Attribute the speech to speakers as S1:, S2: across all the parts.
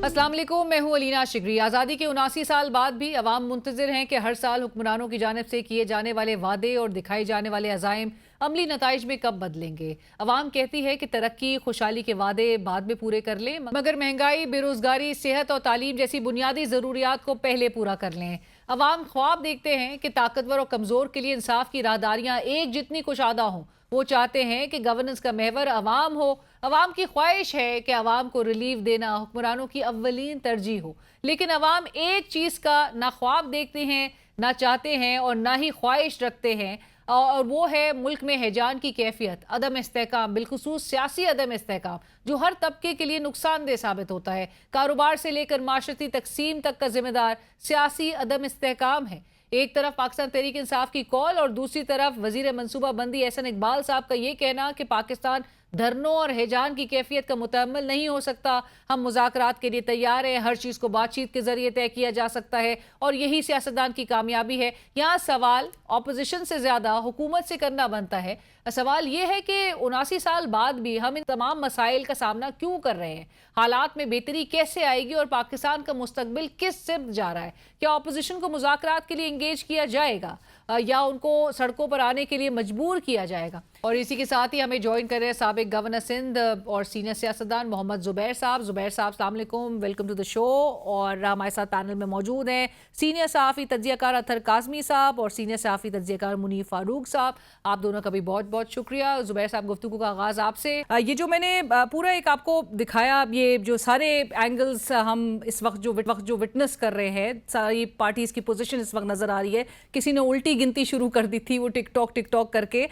S1: अस्सलाम वालेकुम, मैं हूं अलीना शिगरी। आज़ादी के 79 साल बाद भी अवाम मुंतज़िर हैं कि हर साल हुक्मरानों की जानिब से किए जाने वाले वादे और दिखाए जाने वाले अज़ाइम अमली नताइज में कब बदलेंगे। अवाम कहती है कि तरक्की खुशहाली के वादे बाद में पूरे कर लें, मगर महंगाई, बेरोजगारी, सेहत और तालीम जैसी बुनियादी ज़रूरियात को पहले पूरा कर लें। अवाम ख्वाब देखते हैं कि ताकतवर और कमज़ोर के लिए इंसाफ की राहदारियाँ एक जितनी कुशादा हों। वो चाहते हैं कि गवर्नेंस का महवर अवाम हो। अवाम की ख्वाहिश है कि अवाम को रिलीफ देना हुक्मरानों की अव्वलीन तरजीह हो। लेकिन अवाम एक चीज़ का ना ख्वाब देखते हैं, ना चाहते हैं और ना ही ख्वाहिश रखते हैं, और वो है मुल्क में हैजान की कैफियत, अदम इस्तेहकाम, बिलखुसूस सियासी अदम इस्तेहकाम, जो हर तबके के लिए नुकसानदेह साबित होता है। कारोबार से लेकर माशरती तकसीम तक का जिम्मेदार सियासी अदम इस्तेहकाम है। एक तरफ पाकिस्तान तहरीक इंसाफ की कॉल और दूसरी तरफ वजीर मनसूबाबंदी एहसन इकबाल साहब का ये कहना कि पाकिस्तान धरनों और हैजान की कैफियत का मुतहम्मिल नहीं हो सकता। हम मुज़ाकरात के लिए तैयार हैं, हर चीज़ को बातचीत के जरिए तय किया जा सकता है और यही सियासतदान की कामयाबी है। यहाँ सवाल ऑपोजिशन से ज़्यादा हुकूमत से करना बनता है। सवाल ये है कि 79 साल बाद भी हम इन तमाम मसाइल का सामना क्यों कर रहे हैं। हालात में बेहतरी कैसे आएगी और पाकिस्तान का मुस्तकबिल किस सिमत जा रहा है। क्या ऑपोजिशन को मुज़ाकरात के लिए इंगेज किया जाएगा या उनको सड़कों पर आने के लिए मजबूर किया जाएगा। और इसी के साथ ही हमें ज्वाइन कर रहे हैं साबिक गवर्नर सिंध और सीनियर सियासतदान मोहम्मद ज़ुबैर साहब। ज़ुबैर साहब अस्सलाम वालेकुम, वेलकम टू द शो। और हमारे साथ पैनल में मौजूद हैं सीनियर सहाफ़ी तज्ज़ियाकार अतहर काज़मी साहब और सीनियर सहाफ़ी तज्ज़ियाकार मुनीर फारूक साहब। आप दोनों का भी बहुत बहुत शुक्रिया। ज़ुबैर साहब, गुफ्तगू का आगाज़ आपसे। ये जो मैंने पूरा एक आपको दिखाया, ये जो सारे एंगल्स हम इस वक्त जो विटनेस कर रहे हैं, सारी पार्टीज़ की पोजीशन इस वक्त नज़र आ रही है। किसी ने उल्टी गिनती शुरू कर दी थी वो टिकटॉक करके,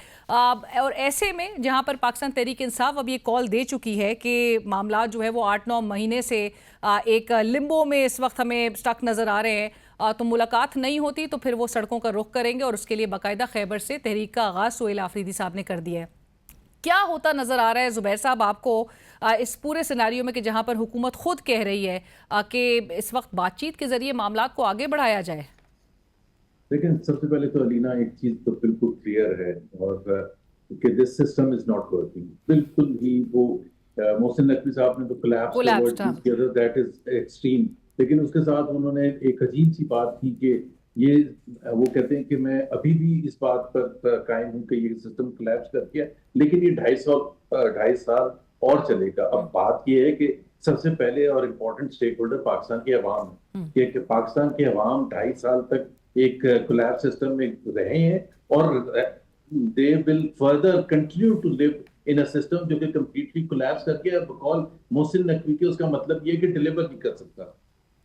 S1: और ऐसे में जहां पर पाकिस्तान तहरीक इंसाफ अब ये कॉल दे चुकी है कि मामला जो है वो 8-9 महीने से एक लिम्बो में इस वक्त हमें स्टक नज़र आ रहे हैं, तो मुलाकात नहीं होती तो फिर वो सड़कों का रुख करेंगे और उसके लिए बाकायदा खैबर से तहरीक का आगाज़ सुहेल आफरीदी साहब ने कर दिया है। क्या होता नज़र आ रहा है ज़ुबैर साहब आपको इस पूरे सिनारियो में कि जहां पर हुकूमत खुद कह रही है कि इस वक्त बातचीत के जरिए मामला को आगे बढ़ाया जाए।
S2: लेकिन सबसे पहले तो अलीना एक चीज तो बिल्कुल क्लियर है और कि this system is not working. बिल्कुल ही वो मोहसिन नकवी साहब ने तो कोलैप्स का वर्ड यूज किया था, दैट इज एक्सट्रीम। लेकिन उसके साथ उन्होंने एक अजीब सी बात की कि ये वो कहते हैं कि मैं अभी भी इस बात पर कायम हूं कि ये सिस्टम कोलैप्स कर गया, लेकिन ये 2.5 साल और चलेगा। अब बात ये है कि सबसे पहले और इम्पोर्टेंट स्टेक होल्डर पाकिस्तान के अवाम है कि पाकिस्तान के अवाम 2.5 साल तक एक कोलैप्स सिस्टम में रहे हैं और they will further continue to live in a system जो कि कंप्लीटली कोलैप्स करके अब कॉल मोहसिन नकवी के उसका मतलब ये है कि डिलीवर नहीं कर सकता।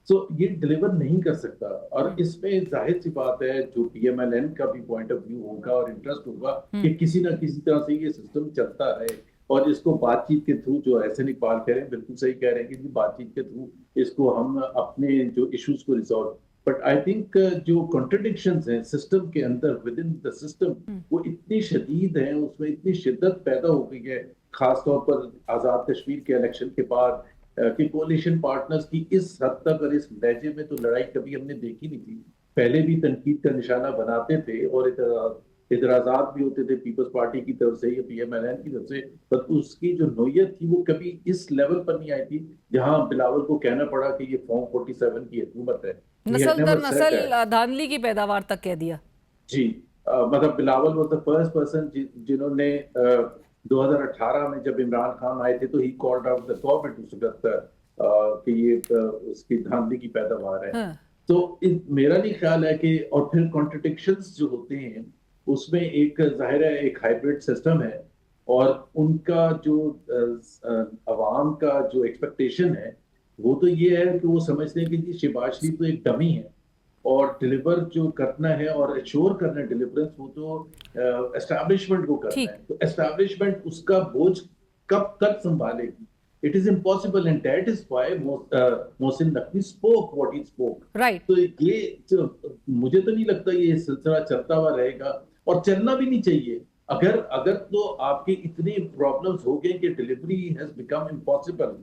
S2: ये डिलीवर नहीं कर सकता और इसमें जाहिर सी बात है जो पीएमएलएन का भी पॉइंट ऑफ व्यू होगा और इंटरेस्ट होगा कि किसी ना किसी तरह से ये सिस्टम चलता रहे और इसको बातचीत के थ्रू, जो एहसन इकबाल कह रहे हैं बिल्कुल सही कह रहे हैं कि बातचीत के थ्रू इसको हम अपने जो इश्यूज को रिजॉल्व। बट आई थिंक जो कॉन्ट्रडिक्शंस हैं सिस्टम के अंदर विद इन द सिस्टम वो इतनी शदीद हैं, उसमें इतनी शिद्दत पैदा हो गई है, खासतौर पर आजाद कश्मीर के इलेक्शन के बाद कि कोalition पार्टनर्स की इस हद तक और इस लहजे में तो लड़ाई कभी हमने देखी नहीं थी। पहले भी तनकीद का निशाना बनाते थे और इतराजात भी होते थे पीपल्स पार्टी की तरफ से या पीएमएलएन की तरफ से, पर उसकी जो नोयत थी वो कभी इस लेवल पर नहीं आई थी जहां बिलावल को कहना पड़ा कि ये फॉर्म 47 की हुकूमत है।
S1: नस्ल दर नस्ल धांधली की पैदावार तक कह दिया जी।
S2: मतलब बिलावल वो द फर्स्ट पर्सन जिन्होंने 2018 में जब इमरान खान आए थे तो he called out the government उस वक्त कि ये उसकी धांधली की पैदावार है। हाँ। तो मेरा नहीं ख्याल है कि, और फिर कॉन्ट्रडिक्शंस जो होते हैं उसमें एक जाहिर है एक हाइब्रिड सिस्टम है और उनका जो अवाम का जो एक्सपेक्टेशन है वो तो ये है कि वो समझते हैं कि शहबाज शरीफ तो एक डमी है और डिलीवर जो करना है और एश्योर करना है डिलीवरेंस वो तो एस्टैब्लिशमेंट को करना है। तो एस्टैब्लिशमेंट उसका बोझ कब तक संभालेगी? It is impossible and that is why Mohsin Naqvi spoke what he spoke.
S1: Right.
S2: तो ये मुझे तो नहीं लगता ये सिलसिला चलता हुआ रहेगा और चलना भी नहीं चाहिए। अगर तो आपकी इतनी प्रॉब्लम्स हो गई कि डिलीवरी हैज बिकम इम्पॉसिबल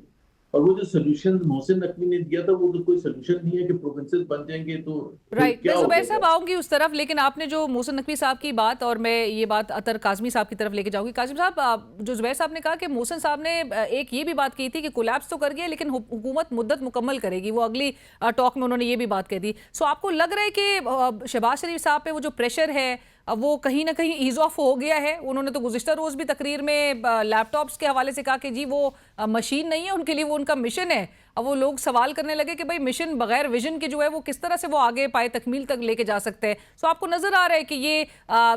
S2: और वो जो सोल्यूशन मोहसिन नकवी ने दिया था, वो तो कोई सोल्यूशन नहीं है कि प्रोविंसेस बन जाएंगे तो फिर
S1: राइट,
S2: क्या
S1: मैं
S2: हो
S1: जुबैर
S2: जाएगा।
S1: साहब आऊंगी उस तरफ, लेकिन आपने जो मोहसिन नकवी साहब की बात, और मैं ये बात अतर काजमी साहब की तरफ लेके जाऊंगी। काजिम साहब, जो जुबैर साहब ने कहा कि मोहसिन साहब ने एक ये भी बात की थी कि कोलैप्स तो कर गया लेकिन हुकूमत मुद्दत मुकम्मल करेगी, वो अगली टॉक में उन्होंने ये भी बात कह दी। सो आपको लग रहा है कि शहबाज शरीफ साहब पे वो जो प्रेशर है वो कहीं ना कहीं ईज ऑफ हो गया है? उन्होंने तो गुज़िश्ता रोज़ भी तकरीर में लैपटॉप्स के हवाले से कहा कि जी वो मशीन नहीं है उनके लिए, वो उनका मिशन है। अब वो लोग सवाल करने लगे कि भाई मिशन बगैर विजन के जो है वो किस तरह से वो आगे पाए तकमील तक लेके जा सकते हैं। सो आपको नजर आ रहा है कि ये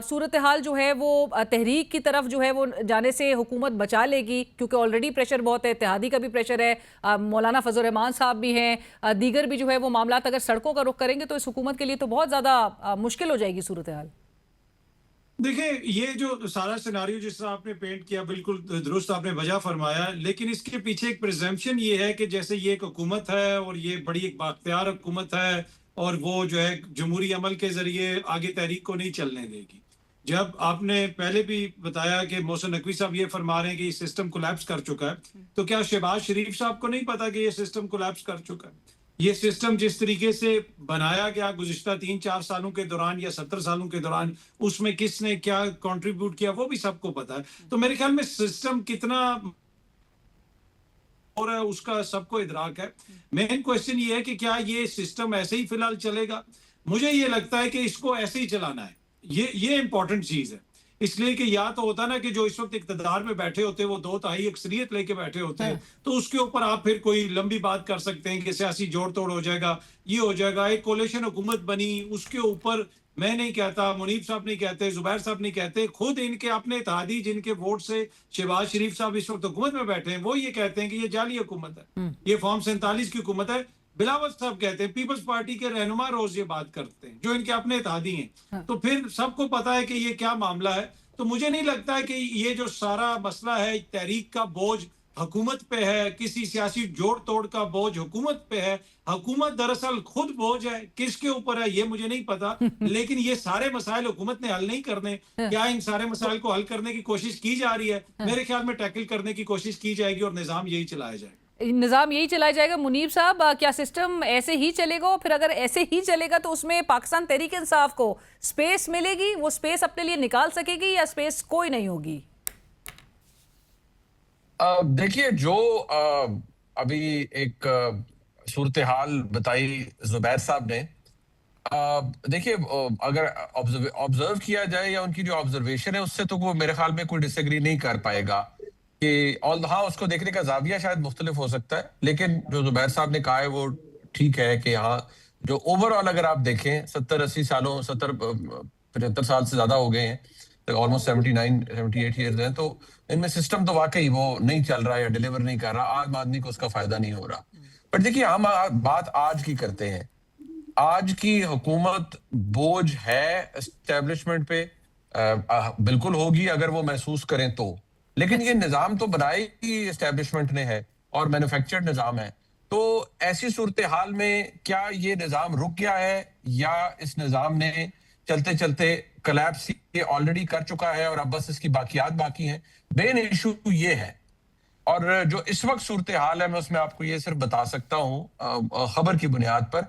S1: सूरत हाल जो है वो तहरीक की तरफ जो है वो जाने से हुकूमत बचा लेगी, क्योंकि ऑलरेडी प्रेशर बहुत है, इत्तेहादी का भी प्रेशर है, मौलाना फजल रहमान साहब भी हैं, दीगर भी जो है वो मामलात अगर सड़कों का रुख करेंगे तो इस हुकूमत के लिए तो बहुत ज़्यादा मुश्किल हो जाएगी सूरत हाल।
S3: देखिए, ये जो सारा सिनारियो जिस तरह आपने पेंट किया बिल्कुल दुरुस्त आपने वजह फरमाया, लेकिन इसके पीछे एक प्रिजम्पशन ये है कि जैसे ये एक हुकूमत है और ये बड़ी एक बाख्तियार हुकूमत है और वो जो है जमहूरी अमल के जरिए आगे तहरीक को नहीं चलने देगी। जब आपने पहले भी बताया कि मोहसिन नकवी साहब ये फरमा रहे हैं कि ये सिस्टम कोलैप्स कर चुका है, तो क्या शहबाज शरीफ साहब को नहीं पता कि ये सिस्टम कोलैप्स कर चुका है? ये सिस्टम जिस तरीके से बनाया गया गुज़िश्ता 3-4 सालों के दौरान या 17 सालों के दौरान, उसमें किसने क्या कंट्रीब्यूट किया वो भी सबको पता है। तो मेरे ख्याल में सिस्टम कितना हो रहा है उसका सबको इदराक है। मेन क्वेश्चन ये है कि क्या ये सिस्टम ऐसे ही फिलहाल चलेगा? मुझे ये लगता है कि इसको ऐसे ही चलाना है। ये इंपॉर्टेंट चीज़ है। इसलिए कि या तो होता ना कि जो इस वक्त इक़्तिदार में बैठे होते हैं वो 2 तिहाई अक्सरियत लेके बैठे होते हैं, तो उसके ऊपर आप फिर कोई लंबी बात कर सकते हैं कि सियासी जोड़-तोड़ हो जाएगा, ये हो जाएगा, एक कोalition हुकूमत बनी, उसके ऊपर मैं नहीं कहता, मुनीब साहब नहीं कहते, जुबैर साहब नहीं कहते, खुद इनके अपने इत्तेहादी जिनके वोट से शहबाज शरीफ साहब इस वक्त हुकूमत में बैठे हैं, वो ये कहते हैं कि ये जाली हुकूमत है, ये फॉर्म 47 की हुकूमत है। बिलावल साहब कहते हैं, पीपल्स पार्टी के रहनुमा रोज ये बात करते हैं, जो इनके अपने इत्तेहादी हैं। तो फिर सबको पता है कि ये क्या मामला है। तो मुझे नहीं लगता है कि ये जो सारा मसला है तहरीक का बोझ हुकूमत पे है, किसी सियासी जोड़ तोड़ का बोझ हुकूमत पे है। हुकूमत दरअसल खुद बोझ है, किसके ऊपर है ये मुझे नहीं पता, लेकिन ये सारे मसाइल हुकूमत ने हल नहीं करने। क्या इन सारे मसाइल को हल करने की कोशिश की जा रही है? मेरे ख्याल में टैकल करने की कोशिश की जाएगी और निजाम यही चलाया जाएगा।
S1: निज़ाम यही चलाया जाएगा। मुनीब साहब, क्या सिस्टम ऐसे ही चलेगा? और फिर अगर ऐसे ही चलेगा तो उसमें पाकिस्तान तहरीक इंसाफ को स्पेस मिलेगी, वो स्पेस अपने लिए निकाल सकेगी, या स्पेस कोई नहीं होगी?
S4: देखिए, जो अभी एक सूरत हाल बताई जुबैर साहब ने, देखिए, अगर ऑब्जर्व किया जाए या उनकी जो ऑब्जर्वेशन है उससे, तो वो मेरे ख्याल में कोई डिसएग्री नहीं कर पाएगा कि हाँ, उसको देखने का जाविया शायद मुख्तलिफ हो सकता है, लेकिन जो जुबैर साहब ने कहा है वो ठीक है कि हाँ, जो ओवरऑल अगर आप देखें 70-80 सालों 75 साल से ज्यादा हो गए हैं, तो ऑलमोस्ट 79-78 ईयर्स हैं, तो इनमें सिस्टम तो वाकई वो नहीं चल रहा है या डिलीवर नहीं कर रहा, आम आदमी को उसका फायदा नहीं हो रहा। बट देखिए, हम बात आज की करते हैं। आज की हुकूमत बोझ है एस्टेब्लिशमेंट पे, बिल्कुल होगी अगर वो महसूस करें तो, लेकिन ये निजाम तो बनाई ही एस्टेब्लिशमेंट ने है और मैन्युफैक्चर्ड निजाम है। तो ऐसी सूरत हाल में क्या ये निजाम रुक गया है, या इस निजाम ने चलते चलते कोलैप्स ये ऑलरेडी कर चुका है और अब बस इसकी बाकियात बाकी हैं? मेन इशू ये है। और जो इस वक्त सूरत हाल है, मैं उसमें आपको ये सिर्फ बता सकता हूँ खबर की बुनियाद पर,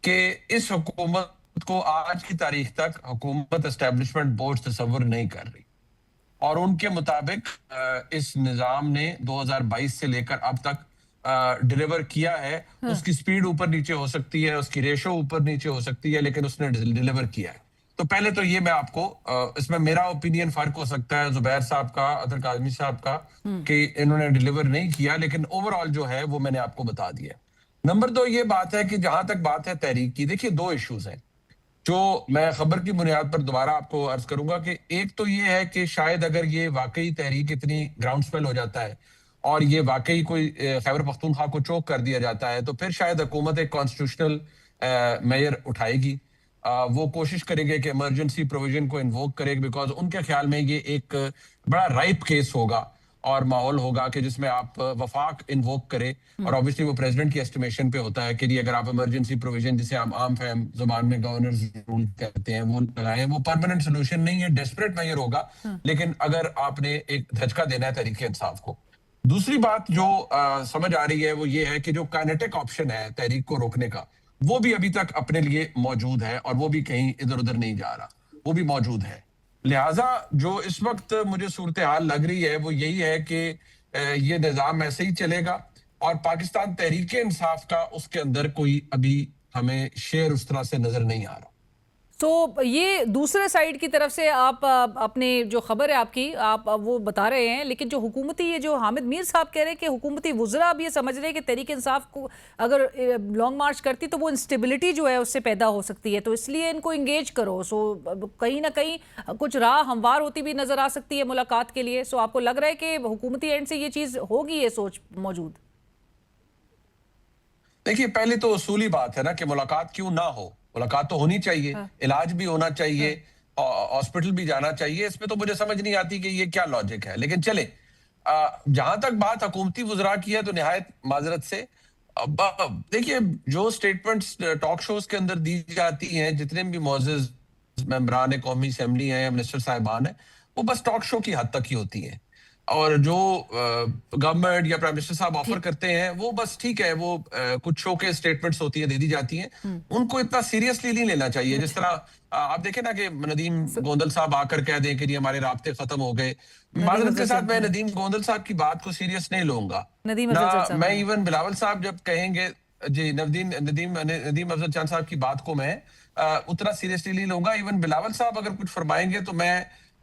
S4: कि इस हुकूमत को आज की तारीख तक हुकूमत एस्टेब्लिशमेंट बोझ तस्वर नहीं कर रही, और उनके मुताबिक इस निजाम ने 2022 से लेकर अब तक डिलीवर किया है। उसकी स्पीड ऊपर नीचे हो सकती है, उसकी रेशो ऊपर नीचे हो सकती है, लेकिन उसने डिलीवर किया है। तो पहले तो ये मैं आपको, इसमें मेरा ओपिनियन फर्क हो सकता है जुबैर साहब का, अतर काज़मी साहब का, कि इन्होंने डिलीवर नहीं किया, लेकिन ओवरऑल जो है वो मैंने आपको बता दिया। नंबर 2 ये बात है कि जहां तक बात है तहरीक की, देखिए 2 इश्यूज हैं जो मैं खबर की बुनियाद पर दोबारा आपको अर्ज करूंगा। कि एक तो ये है कि शायद अगर ये वाकई तहरीक इतनी ग्राउंड स्पेल हो जाता है और ये वाकई कोई खैबर पख्तूनख्वा को चोक कर दिया जाता है, तो फिर शायद हुकूमत एक कॉन्स्टिट्यूशनल मेजर उठाएगी। वो कोशिश करेंगे कि इमरजेंसी प्रोविजन को इन्वोक करेगी, बिकॉज उनके ख्याल में ये एक बड़ा राइप केस होगा और माहौल होगा कि जिसमें आप वफाक इन्वोक करें। और ऑब्वियसली वो प्रेसिडेंट की एस्टिमेशन पे होता है कि जी अगर आप इमरजेंसी प्रोविजन, जिसे हम आम फहम जुबान में गवर्नर्स रूल कहते हैं, वो लगाएं, वो परमानेंट सोल्यूशन नहीं है, डेस्परेट मेजर होगा। लेकिन अगर आपने एक धचका देना है तहरीक इंसाफ को, दूसरी बात जो समझ आ रही है वो ये है कि जो काइनेटिक ऑप्शन है तहरीक को रोकने का, वो भी अभी तक अपने लिए मौजूद है और वो भी कहीं इधर उधर नहीं जा रहा, वो भी मौजूद है। लिहाजा जो इस वक्त मुझे सूरत हाल लग रही है वो यही है कि ये निज़ाम ऐसे ही चलेगा और पाकिस्तान तहरीक इंसाफ का उसके अंदर कोई अभी हमें शेयर उस तरह से नजर नहीं आ रहा।
S1: तो ये दूसरे साइड की तरफ से आप अपने जो खबर है आपकी आप वो बता रहे हैं, लेकिन जो हुकूमती ये जो हामिद मीर साहब कह रहे हैं कि हुकूमती वुज़रा अब ये समझ रहे हैं कि तहरीक इंसाफ को अगर लॉन्ग मार्च करती तो वो इंस्टेबिलिटी जो है उससे पैदा हो सकती है, तो इसलिए इनको इंगेज करो। सो कहीं ना कहीं कुछ राह हमवार होती भी नजर आ सकती है मुलाकात के लिए। सो आपको लग रहा है कि हुकूमती एंड से ये चीज़ होगी, ये सोच मौजूद?
S4: देखिए, पहले तो उसूली बात है ना कि मुलाकात क्यों ना हो, मुलाकात तो होनी चाहिए।
S1: हाँ।
S4: इलाज भी होना चाहिए, हॉस्पिटल भी जाना चाहिए। इसमें तो मुझे समझ नहीं आती कि ये क्या लॉजिक है, लेकिन चले। जहां तक बात हुकूमती वुज़रा की है तो निहायत माजरत से देखिए, जो स्टेटमेंट्स टॉक शोज के अंदर दी जाती हैं, जितने भी मोअज़्ज़ज़ मेंबरान कौमी असेंबली हैं या मिनिस्टर साहिबान हैं, वो बस टॉक शो की हद तक ही होती हैं। और जो गवर्नमेंट या प्राइम मिनिस्टर साहब ऑफर करते हैं वो बस ठीक है, वो कुछ शो के स्टेटमेंट्स होती है, दे दी जाती हैं। उनको इतना सीरियसली नहीं लेना चाहिए। जिस तरह आप देखें ना कि नदीम गोंदल साहब आकर कह दें कि जी हमारे राब्ते खत्म हो गए। माजरत के साथ मैं नदीम गोंदल साहब की बात को सीरियस नहीं लूंगा ना। मैं इवन बिलावल साहब जब कहेंगे जी नदीम अफजल चांद साहब की बात को मैं उतना सीरियसली नहीं लूंगा। इवन बिलावल साहब अगर कुछ फरमाएंगे तो मैं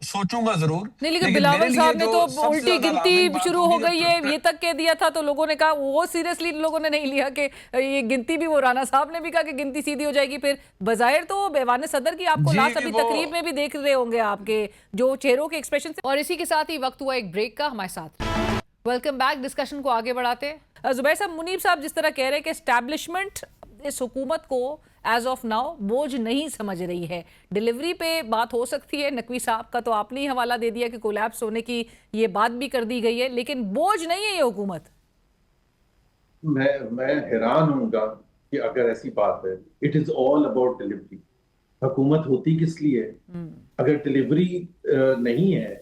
S4: सोचूंगा जरूर।
S1: नहीं, लेकिन बिलावल साहब ने तो उल्टी गिनती शुरू हो गई है ये तक कह दिया था, तो लोगों ने कहा वो सीरियसली लोगों ने नहीं लिया कि ये गिनती भी, वो राना साहब ने भी कहा कि गिनती सीधी हो जाएगी। फिर बजायर तो ऐवान सदर की आपको लास्ट अभी तकरीब में भी देख रहे होंगे आपके जो चेहरों के एक्सप्रेशन। और इसी के साथ ही वक्त हुआ एक ब्रेक का। हमारे साथ वेलकम बैक। डिस्कशन को आगे बढ़ाते हैं। जुबैर साहब, मुनीब साहब जिस तरह कह रहे हैं कि एस्टैब्लिशमेंट इस हुकूमत को एज ऑफ नाउ बोझ नहीं समझ रही है, डिलीवरी पे बात हो सकती है। नकवी साहब का तो आपने ही हवाला दे दिया कि कोलैप्स होने की ये बात भी कर दी गई है, लेकिन बोझ नहीं है ये हुकूमत।
S2: मैं हैरान हूँगा कि अगर ऐसी बात है। It is all about delivery. हुकूमत होती किस लिए है? अगर डिलीवरी नहीं है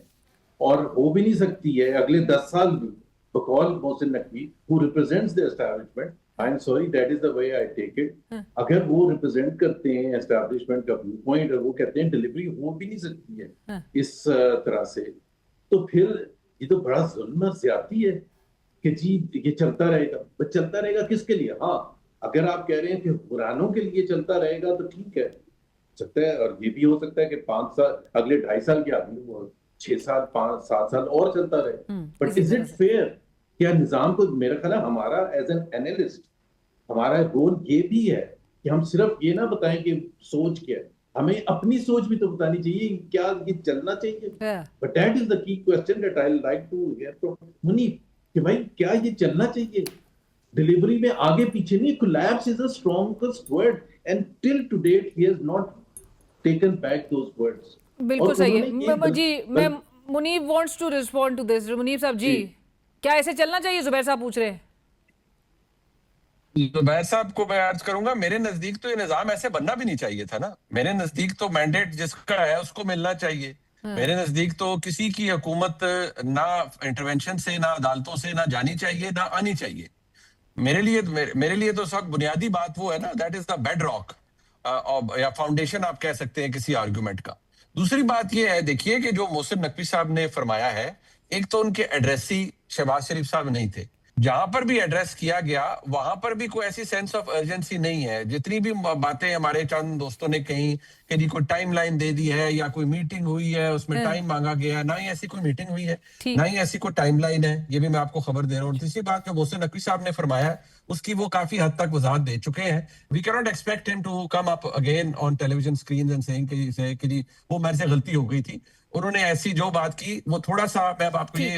S2: और हो भी नहीं सकती है अगले 10 साल भी, बकौल Mohsin Naqvi who represents the establishment, I am sorry that is the way I take it. अगर वो रिप्रेजेंट करते हैं एस्टैब्लिशमेंट का व्यू पॉइंट और वो कहते हैं डिलीवरी हो भी नहीं सकती है इस तरह से, तो फिर ये तो बड़ा जुल्म ज्यादती है कि जी ये चलता रहेगा। बस चलता रहेगा किसके लिए? हाँ, अगर आप कह रहे हैं कि हुक्मरानों के लिए चलता रहेगा तो ठीक है, सकता है। और ये भी हो सकता है कि 5 साल, अगले 2.5 साल के आदमी 6 साल 5 7 साल और चलता रहे। But is it fair? क्या निजाम को, मेरा ख्याल है हमारा एज एन एनालिस्ट हमारा रोल ये भी है कि हम सिर्फ ये ना बताएं कि सोच क्या है, हमें अपनी सोच भी तो बतानी चाहिए। क्या ये चलना चाहिए? But that is the key question that I like to hear from Muneeb कि भाई क्या ये चलना चाहिए? डिलीवरी में आगे पीछे नहीं। Collapse is the strongest word and till to date he has not taken back those words.
S1: बिल्कुल सही है जी। मैं Muneeb wants to respond to this. Muneeb साहब जी, क्या ऐसे चलना चाहिए? जुबैर साहब पूछ रहे हैं।
S4: जुबैर साहब को मैं अर्ज करूंगा, मेरे नजदीक तो ये निजाम ऐसे बनना भी नहीं चाहिए था ना। मेरे नजदीक तो मैंडेट जिसका है उसको मिलना चाहिए। मेरे नजदीक तो किसी की हुकूमत ना इंटरवेंशन से, ना अदालतों से ना जानी चाहिए, ना आनी चाहिए। मेरे लिए तो सब बुनियादी बात वो है ना, that is the bed rock या फाउंडेशन आप कह सकते हैं किसी आर्गुमेंट का। दूसरी बात ये है, देखिए कि जो मोहसिन नकवी साहब ने फरमाया है, एक तो उनके एड्रेसी शहबाज शरीफ साहब नहीं थे। जहां पर भी एड्रेस किया गया वहां पर भी कोई ऐसी सेंस ऑफ अर्जेंसी नहीं है। जितनी भी बातें हमारे चंद दोस्तों ने कही कि जी कोई टाइमलाइन दे दी है या कोई मीटिंग हुई है उसमें टाइम मांगा गया, ना ही ऐसी कोई मीटिंग हुई है, ना ही ऐसी कोई टाइमलाइन है। ये भी मैं आपको खबर दे रहा हूँ। तीसरी बात जो मोहसिन नकवी साहब ने फरमाया है उसकी वो काफी हद तक वजाहत दे चुके हैं। We can not expect him to come up again on television screen and saying कि जी वो मेरे से गलती हो गई थी। उन्होंने ऐसी जो बात की वो थोड़ा सा, मैं आपको ये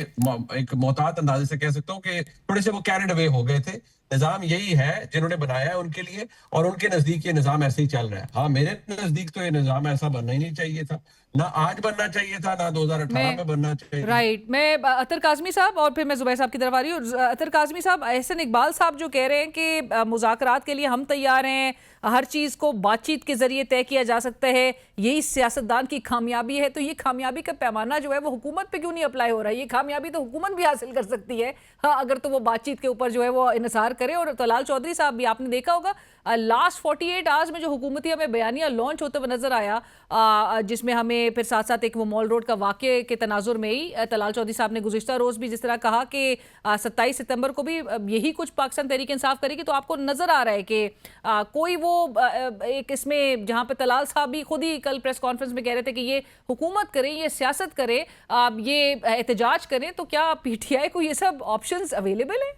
S4: एक मोहतात अंदाजे से कह सकता हूँ कि थोड़े से वो कैरिड अवे हो गए थे। निजाम यही है जिन्होंने बनाया है उनके लिए, और उनके नजदीक ये निजाम ऐसे ही चल रहा है। हाँ, मेरे नजदीक तो ये निजाम ऐसा बनना ही नहीं चाहिए था, ना आज बनना चाहिए था, ना 2018 में बनना चाहिए।
S1: राइट। मैं अतर काज़मी साहब और फिर मैं जुबैर साहब की तरफ आ रही हूँ। अतर काज़मी साहब, एहसन इकबाल साहब जो कह रहे हैं कि मुज़ाकरात के लिए हम तैयार हैं, हर चीज़ को बातचीत के जरिए तय किया जा सकता है, यही सियासतदान की कामयाबी है, तो ये कामयाबी का पैमाना जो है वो हुकूमत पे क्यों नहीं अप्लाई हो रहा है? ये कामयाबी तो हुकूमत भी हासिल कर सकती है, हाँ, अगर तो वो बातचीत के ऊपर जो है वो इन्हिसार करे। और तलाल चौधरी साहब भी आपने देखा होगा लास्ट 48 आवर्स में जो हुकूमती हमें बयानिया लॉन्च होते हुए नजर आया, जिसमें हमें फिर साथ साथ एक वो मॉल रोड का वाक़े के तनाजुर में ही तलाल चौधरी साहब ने गुज़िश्ता रोज़ भी जिस तरह कहा कि 27 सितंबर को भी यही कुछ पाकिस्तान तहरीक इंसाफ करेगी, तो आपको नजर आ रहा है कि कोई वो एक इसमें जहां पे तलाल साहब भी खुद ही कल प्रेस कॉन्फ्रेंस में कह रहे थे कि ये हुकूमत करे, ये सियासत करे, ये एहतजाज करें, तो क्या पीटीआई को ये सब ऑप्शंस अवेलेबल है?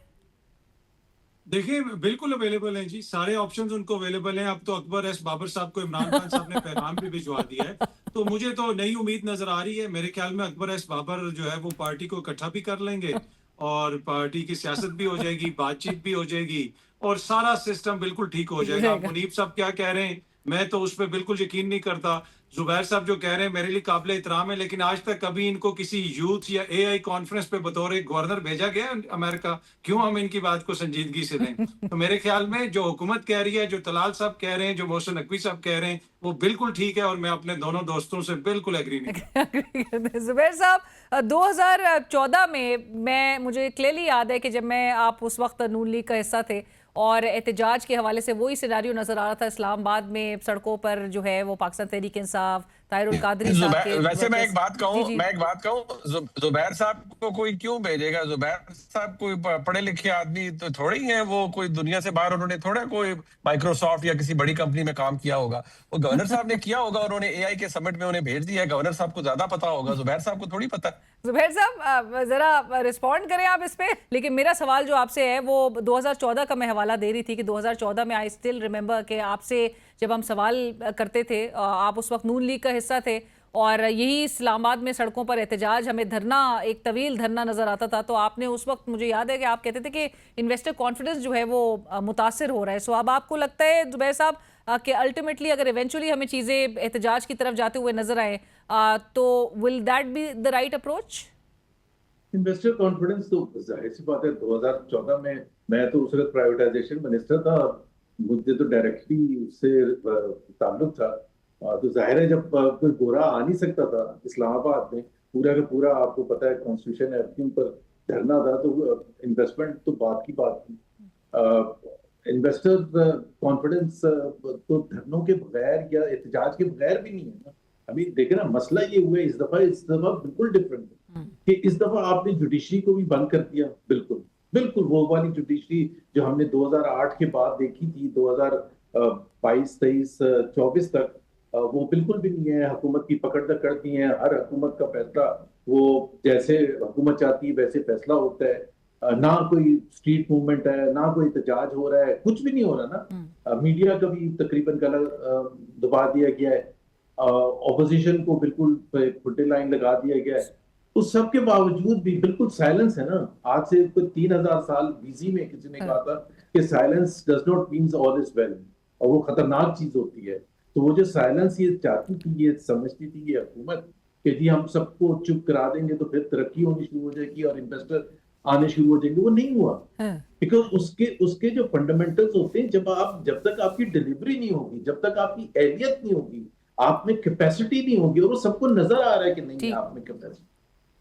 S3: देखिए बिल्कुल अवेलेबल हैं जी, सारे ऑप्शंस उनको अवेलेबल हैं। अब तो अकबर एस बाबर साहब को इमरान खान साहब ने पैगाम भी भिजवा दिया है, तो मुझे तो नई उम्मीद नजर आ रही है। मेरे ख्याल में अकबर एस बाबर जो है वो पार्टी को इकट्ठा भी कर लेंगे और पार्टी की सियासत भी हो जाएगी, बातचीत भी हो जाएगी और सारा सिस्टम बिल्कुल ठीक हो जाएगा। मुनीब साहब क्या कह रहे हैं, मैं तो उस पर बिल्कुल यकीन नहीं करता। जुबैर साहब जो कह रहे हैं मेरे लिए काबिल एहतराम है, लेकिन आज तक कभी इनको किसी यूथ या एआई कॉन्फ्रेंस पे बतौर गवर्नर भेजा गया है अमेरिका? क्यों हम इनकी बात को संजीदगी से लें? तो मेरे ख्याल में जो हुकूमत कह रही है, जो तलाल साहब कह रहे हैं, जो मोहसिन नकवी साहब कह रहे हैं, वो बिल्कुल ठीक है और मैं अपने दोनों दोस्तों से बिल्कुल एग्री नहीं।
S1: जुबैर साहब, 2014 में मुझे क्लियरली याद है कि जब मैं आप उस वक्त नून लीग का हिस्सा थे और एहतजाज के हवाले से वही सिनारियो नजर आ रहा था इस्लामाबाद में सड़कों पर जो है वो पाकिस्तान तहरीक इंसाफ ताहिरुल कादरी साहब के
S4: वैसे मैं एक बात कहूँ, जुबैर साहब को कोई क्यों भेजेगा? जुबैर साहब कोई पढ़े लिखे आदमी तो थोड़े ही हैं, वो कोई दुनिया से बाहर, उन्होंने थोड़ा कोई माइक्रोसॉफ्ट या किसी बड़ी कंपनी में काम किया होगा। वो गवर्नर साहब ने किया होगा, उन्होंने एआई के समिट में उन्हें भेज दिया है। गवर्नर साहब को ज्यादा पता होगा, जुबैर साहब को थोड़ी पता।
S1: जुबैर साहब जरा रिस्पॉन्ड करें आप इस पे। लेकिन मेरा सवाल जो आपसे है वो 2014 का मैं हवाला दे रही थी कि 2014 में आई स्टिल रिमेंबर कि आपसे जब हम सवाल करते थे, आप उस वक्त नून लीग का हिस्सा थे और यही इस्लामाबाद में सड़कों पर एहतजाज, हमें धरना, एक तवील धरना नजर आता था, तो आपने उस वक्त, मुझे याद है कि आप कहते थे कि इन्वेस्टर कॉन्फिडेंस जो है वो मुतासिर हो रहा है। सो अब आपको लगता है जुबैर साहब कि अल्टीमेटली अगर इवेंचुअली हमें चीजें एहतजाज की तरफ जाते हुए नजर आए तो will that be the right approach?
S2: Investor confidence तो जाहिर सी बात है, 2014 में मैं तो उस वक्त प्राइवेटाइजेशन मिनिस्टर था, मुझे तो डायरेक्टली उससे ताल्लुक था। तो जाहिर है जब कोई गोरा आ नहीं सकता था इस्लामाबाद में, पूरा का पूरा आपको पता है कॉन्स्टिट्यूशन एवेन्यू पर धरना था, तो इन्वेस्टमेंट तो बात की बात थी। इन्वेस्टर कॉन्फिडेंस तो धरनों के बगैर या एहतजाज के बगैर भी नहीं है ना। अभी देखे ना, मसला ये हुआ है इस दफा बिल्कुल डिफरेंट है कि इस दफा आपने जुडिशरी को भी बंद कर दिया। बिल्कुल बिल्कुल वो वाली जुडिशरी जो हमने 2008 के बाद देखी थी, 2022, 23, 24 तक, वो बिल्कुल भी नहीं है। हुकूमत की पकड़ दकड़ नहीं है, हर हुकूमत का फैसला वो जैसे हुकूमत चाहती है वैसे फैसला होता है। ना कोई स्ट्रीट मूवमेंट है, ना कोई एहतजाज हो रहा है, कुछ भी नहीं हो रहा ना। मीडिया का भी तकरीबन दबा दिया गया है, ऑपोजिशन को बिल्कुल खुट्टे लाइन लगा दिया गया है। उस सब के बावजूद भी बिल्कुल साइलेंस है ना। आज से कोई 3000 साल बीसी में किसी ने कहा था कि silence does not means all is well, और वो खतरनाक चीज होती है। तो वो जो साइलेंस ये चाहती थी, ये समझती थी ये हुकूमत कि जी हम सबको चुप करा देंगे तो फिर तरक्की होनी शुरू हो जाएगी और इन्वेस्टर आने शुरू हो जाएंगे, वो नहीं हुआ। बिकॉज उसके जो फंडामेंटल्स होते हैं, जब तक आपकी डिलीवरी नहीं होगी, जब तक आपकी एहलियत नहीं होगी, आप में कैपेसिटी नहीं होगी, और वो सबको नजर आ रहा है कि नहीं है आप में कैपेसिटी,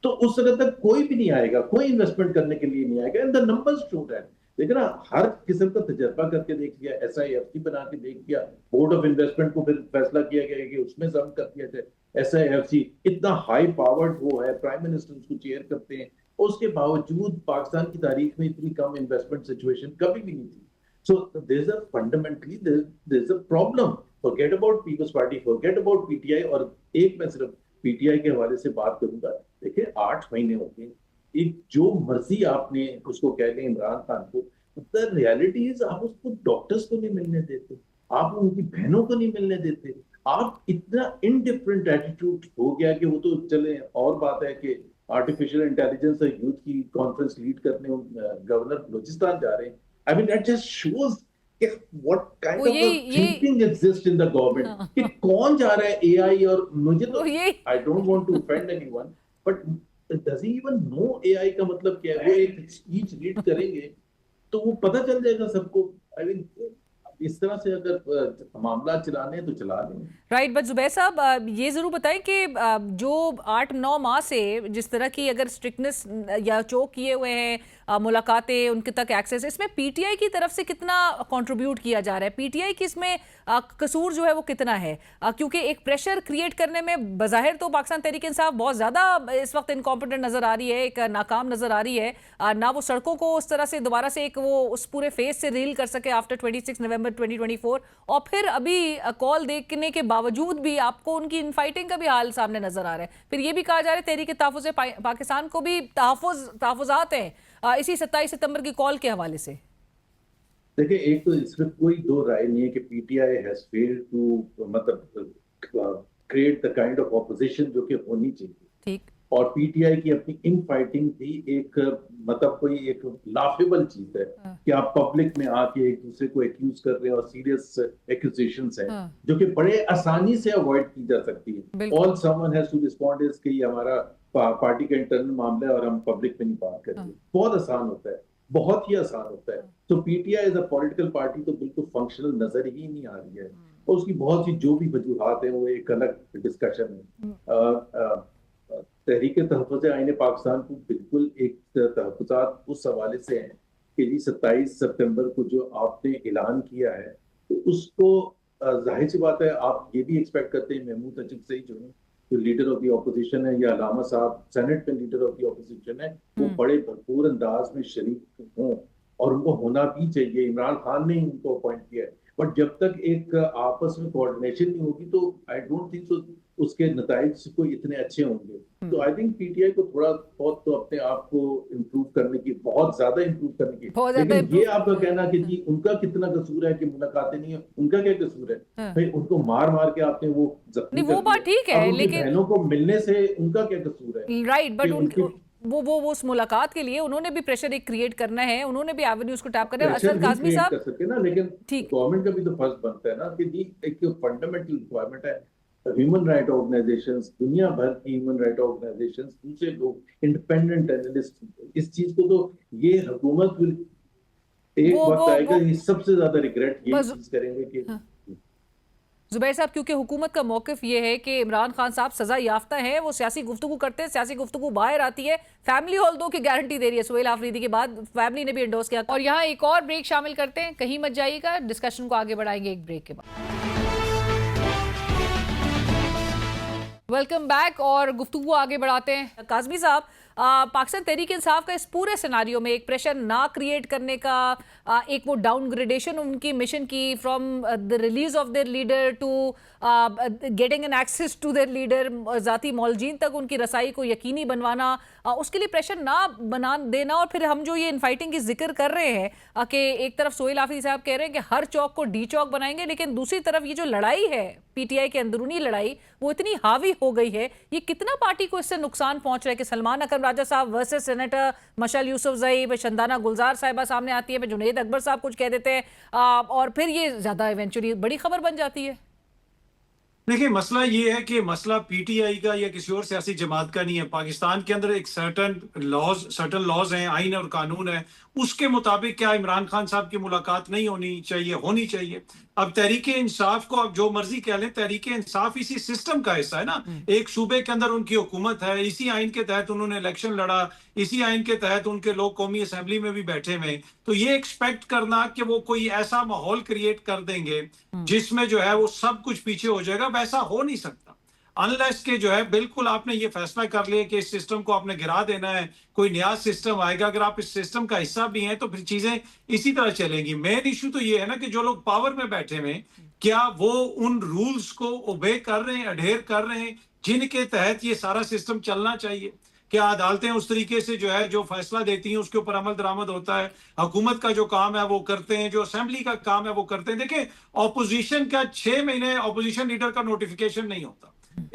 S2: तो उस जगह तक कोई भी नहीं आएगा, कोई इन्वेस्टमेंट करने के लिए नहीं आएगा। And the numbers show that. देखो ना, हर किस्म का तजर्बा करके देख लिया, SIFC बना के देख लिया, बोर्ड ऑफ इन्वेस्टमेंट को फिर फैसला किया गया कि उसमें जम कर दिया जाए। SIFC इतना हाई पावर्ड वो है, प्राइम मिनिस्टर उसको चेयर करते हैं, उसके बावजूद पाकिस्तान की तारीख में इतनी कम इन्वेस्टमेंट सिचुएशन कभी भी नहीं थी। So there's a fundamentally there's a problem. Forget about People's Party, forget about PTI, और एक मैं सिर्फ PTI के हवाले से बात करूंगा। देखिए 8 महीने हो गए, एक जो मर्जी आपने उसको कह लें इमरान खान को, द रियलिटी इज आप उसको डॉक्टर्स को नहीं मिलने देते, आप उनकी बहनों को नहीं मिलने देते, आप इतना इनडिफरेंट एटीट्यूड हो गया कि वो तो चले, और बात है कि आर्टिफिशियल इंटेलिजेंस और यूथ की कॉन्फ्रेंस लीड करने गवर्नर बलूचिस्तान जा रहे हैं। I mean that just shows what kind of thinking exists in the government. कि कौन जा रहा है AI, और मुझे तो I don't want to offend anyone, but does he even know AI का मतलब क्या है? वो एक स्पीच रीड करेंगे तो वो पता चल जाएगा सबको। I mean इस तरह से अगर मामला चलाने हैं तो चला लें।
S1: राइट, बट जुबैर साहब ये जरूर बताएं कि जो 8-9 माह से जिस तरह की अगर स्ट्रिक्टनेस या चोक किए हुए हैं मुलाकातें, उनके तक एक्सेस, इसमें पीटीआई की तरफ से कितना कंट्रीब्यूट किया जा रहा है? पीटीआई की इसमें कसूर जो है वो कितना है? क्योंकि एक प्रेशर क्रिएट करने में बज़ाहिर तो पाकिस्तान तहरीक इंसाफ बहुत ज़्यादा इस वक्त इनकॉम्पिटेंट नज़र आ रही है, एक नाकाम नज़र आ रही है, ना वो सड़कों को उस तरह से दोबारा से एक वो उस पूरे फेज से रील कर सके आफ्टर 26 नवंबर 2024, और फिर अभी कॉल देखने के बावजूद भी आपको उनकी इनफाइटिंग का भी हाल सामने नजर आ रहा है। फिर ये भी कहा जा रहा है तहरीक तहफ़्फ़ुज़ पाकिस्तान को भी तहफ़्फ़ुज़ात हैं इसी 27 सितंबर की कॉल के हवाले से।
S2: देखिए, एक तो इसमें कोई दो राय नहीं है कि पीटीआई हैज फेल्ड टू मतलब create the kind of opposition जो कि होनी चाहिए।
S1: ठीक।
S2: और पीटीआई की अपनी इन फाइटिंग भी एक मतलब कोई एक लाफेबल चीज है कि आप पब्लिक में आके एक दूसरे को एक्यूज कर रहे हैं और सीरियस एक्यूजेशंस हैं जो कि बड़े आसानी से अवॉइड की जा सकती है। All someone has to respond is कि हमारा पार्टी का इंटरनल मामला है और हम पब्लिक में नहीं बात करेंगे। बहुत आसान होता है, बहुत ही आसान होता है। तो PTI as a political party तो बिल्कुल फंक्शनल नजर ही नहीं आ रही है, और उसकी बहुत सी जो भी वजूहात है वो एक अलग डिस्कशन है। तहरीक तहफ़्फ़ुज़ आईन पाकिस्तान को बिल्कुल एक तहफ़्फ़ुज़ात उस हवाले से हैं कि जी 27 सितंबर को जो आपने ऐलान किया है तो उसको जाहिर सी बात है आप ये भी एक्सपेक्ट करते हैं महमूद अजीज से जो है जो लीडर ऑफ द ऑपोजिशन है, या अलामा साहब सेनेट में लीडर ऑफ द ऑपोजिशन है, वो बड़े भरपूर अंदाज में शरीक हों, और उनको होना भी चाहिए। इमरान खान ने उनको अपॉइंट किया है, बट जब तक एक आपस में कोऑर्डिनेशन नहीं होगी तो आई डोंट थिंक सो उसके नताइज कोई इतने अच्छे होंगे। तो आई थिंक पीटीआई को थोड़ा बहुत तो अपने आप को इम्प्रूव करने की, बहुत ज्यादा इम्प्रूव करने की, लेकिन ये आपका कहना कि जी उनका कितना कसूर है कि मुलाकातें नहीं है, उनका क्या कसूर है? भाई उनको मार मार के आपने वो जख्मी
S1: वो बात ठीक है, लेकिन
S2: बहनों को मिलने से उनका क्या कसूर है?
S1: राइट, बट वो उस मुलाकात के लिए उन्होंने भी प्रेशर एक क्रिएट करना है, उन्होंने भी एवेन्यूज को टैप करना है। असद काज़मी साहब
S2: कर सकते ना, लेकिन गवर्नमेंट का भी तो फर्ज बनता है ना कि जी एक फंडामेंटल रिक्वायरमेंट है। ह्यूमन राइट ऑर्गेनाइजेशंस, दुनिया भर की ह्यूमन राइट ऑर्गेनाइजेशंस, दूसरे लोग, इंडिपेंडेंट एनालिस्ट, इस चीज को तो ये हुकूमत एक वक्त आएगा ये सबसे ज्यादा रिग्रेट ये चीज करेंगे कि
S1: जुबैर साहब, क्योंकि हुकूमत का मौक़िफ़ ये है कि इमरान खान साहब सज़ा याफ्ता है, वो सियासी गुफ्तगू करते हैं, सियासी गुफ्तगू बाहर आती है, फैमिली हॉल दो की गारंटी दे रही है सुहेल आफरीदी के बाद, फैमिली ने भी एंडोर्स किया। और यहाँ एक और ब्रेक शामिल करते हैं, कहीं मत जाइएगा, डिस्कशन को आगे बढ़ाएंगे एक ब्रेक के बाद। वेलकम बैक और गुफ्तगू आगे बढ़ाते हैं। काज़मी साहब, पाकिस्तान तहरीक इंसाफ का इस पूरे सिनारियो में एक प्रेशर ना क्रिएट करने का, एक वो डाउनग्रेडेशन उनकी मिशन की from the release of their leader to getting an access to their leader, ज़ाती मौलजीन तक उनकी रसाई को यकीनी बनवाना, उसके लिए प्रेशर ना बना देना। और फिर हम जो ये इनफाइटिंग की जिक्र कर रहे हैं कि एक तरफ सुहेल आफरीदी साहब कह रहे हैं कि हर चौक को डी चौक बनाएंगे, लेकिन दूसरी तरफ ये जो लड़ाई है पीटीआई के अंदरूनी लड़ाई, वो इतनी हावी हो गई है, ये कितना पार्टी को इससे नुकसान पहुंच रहा है कि सलमान अकरम राजा साहब वर्सेस सेनेटर मशाल यूसुफजई, शंदाना गुलजार साहिबा सामने आती है, जुनैद अकबर साहब कुछ कह देते हैं और फिर ये ज्यादा इवेंचुअली बड़ी खबर बन जाती है।
S3: देखिए, मसला ये है कि मसला पीटीआई का या किसी और सियासी जमात का नहीं है। पाकिस्तान के अंदर एक सर्टन लॉज हैं, आइन और कानून है, उसके मुताबिक क्या इमरान खान साहब की मुलाकात नहीं होनी चाहिए? होनी चाहिए। अब तहरीक इंसाफ को आप जो मर्जी कह लें, तहरीक इंसाफ इसी सिस्टम का हिस्सा है ना। एक सूबे के अंदर उनकी हुकूमत है, इसी आइन के तहत उन्होंने इलेक्शन लड़ा, इसी आइन के तहत उनके लोग कौमी असेंबली में भी बैठे हुए। तो ये एक्सपेक्ट करना कि वो कोई ऐसा माहौल क्रिएट कर देंगे जिसमें जो है वो सब कुछ पीछे हो जाएगा, वैसा हो नहीं सकता। अनलेस के जो है बिल्कुल आपने ये फैसला कर लिया कि इस सिस्टम को आपने गिरा देना है, कोई नया सिस्टम आएगा। अगर आप इस सिस्टम का हिस्सा भी हैं तो फिर चीजें इसी तरह चलेंगी। मेन इशू तो ये है ना कि जो लोग पावर में बैठे हुए, क्या वो उन रूल्स को ओबे कर रहे हैं, अडेयर कर रहे हैं जिनके तहत ये सारा सिस्टम चलना चाहिए? क्या अदालतें उस तरीके से जो है जो फैसला देती हैं उसके ऊपर अमल दरामद होता है? हुकूमत का जो काम है वो करते हैं, जो असेंबली का काम है वो करते हैं। देखिए, ऑपोजिशन का 6 महीने ऑपोजिशन लीडर का नोटिफिकेशन नहीं होता।